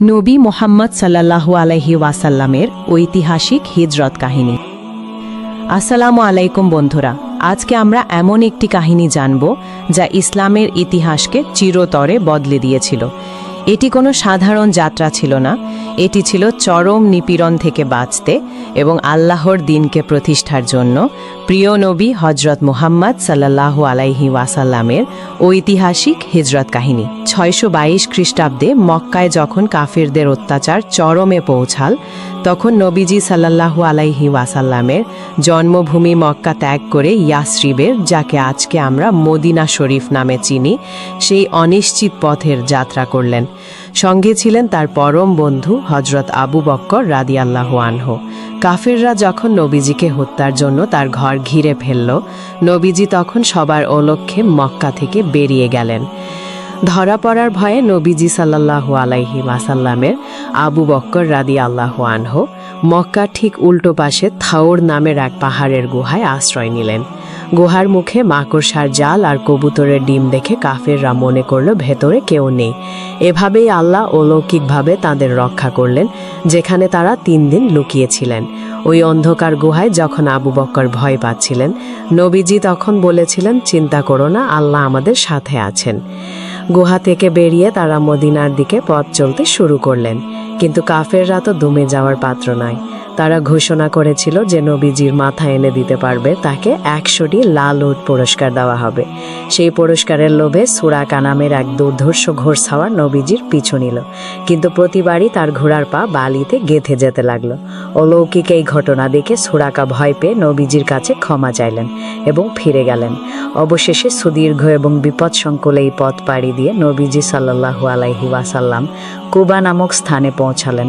নবী মোহাম্মদ সাল্লাল্লাহু আলাইহি ওয়াসাল্লামের ঐতিহাসিক হিজরত কাহিনী। আসসালামু আলাইকুম বন্ধুরা, আজকে আমরা এমন একটি কাহিনী জানব যা ইসলামের ইতিহাসকে চিরতরে বদলে দিয়েছিল। এটি কোনো সাধারণ যাত্রা ছিল না, এটি ছিল চরম নিপীড়ন থেকে বাঁচতে এবং আল্লাহর দ্বীনকে প্রতিষ্ঠার জন্য প্রিয় নবী হজরত মুহাম্মদ সাল্লাল্লাহু আলাইহি ওয়াসাল্লামের ঐতিহাসিক হিজরত কাহিনী। 622 খ্রিস্টাব্দে মক্কায় যখন কাফিরদের অত্যাচার চরমে পৌঁছাল, তখন নবীজি সাল্লাল্লাহু আলাইহি ওয়াসাল্লামের জন্মভূমি মক্কা ত্যাগ করে ইয়াসরিবের, যাকে আজকে আমরা মদিনা শরীফ নামে চিনি, সেই অনিশ্চিত পথের যাত্রা করলেন। সঙ্গে ছিলেন তার পরম বন্ধু হজরত আবু বক্কর রাদিয়াল্লাহু আনহু। কাফিররা যখন নবীজিকে হত্যার জন্য তার ঘর ঘিরে ফেলল, নবীজি তখন সবার অলক্ষ্যে মক্কা থেকে বেরিয়ে গেলেন। ধরা পড়ার ভয়ে নবীজি সাল্লাল্লাহু আলাইহি ওয়াসাল্লামের আবু বক্কর রাদিয়াল্লাহু আনহু মক্কার ঠিক উল্টো পাশে থাওর নামের এক পাহাড়ের গুহায় আশ্রয় নিলেন। গুহার মুখে মাকড়সার জাল আর কবুতরের ডিম দেখে কাফেররা মনে করল ভেতরে কেউ নেই। এভাবেই আল্লাহ অলৌকিকভাবে তাদের রক্ষা করলেন, যেখানে তারা 3 দিন লুকিয়েছিলেন। ওই অন্ধকার গুহায় যখন আবু বক্কর ভয় পাচ্ছিলেন, নবীজি তখন বলেছিলেন, চিন্তা করো না, আল্লাহ আমাদের সাথে আছেন। গুহা থেকে বেরিয়ে তারা মদিনার দিকে পথ চলতে শুরু করলেন। কিন্তু কাফেররা তো দমে যাওয়ার পাত্র নয়। তারা ঘোষণা করেছিল যে নবীজির মাথা এনে দিতে পারবে তাকে 100টি লাল উট পুরস্কার দেওয়া হবে। সেই পুরস্কারের লোভে সুরাকা নামের এক দুর্ধর্ষ ঘোড়সাওয়ার নবীজির পিছু নিল, কিন্তু প্রতিবারই তার ঘোড়ার পা বালিতে গেঁথে যেতে লাগলো। অলৌকিক এই ঘটনা দেখে সুরাকা ভয় পেয়ে নবীজির কাছে ক্ষমা চাইলেন এবং ফিরে গেলেন। অবশেষে সুদীর্ঘ এবং বিপদসংকুল এই পথ পাড়ি দিয়ে নবীজি সাল্লাল্লাহু আলাইহি ওয়াসাল্লাম কুবা নামক স্থানে পৌঁছালেন।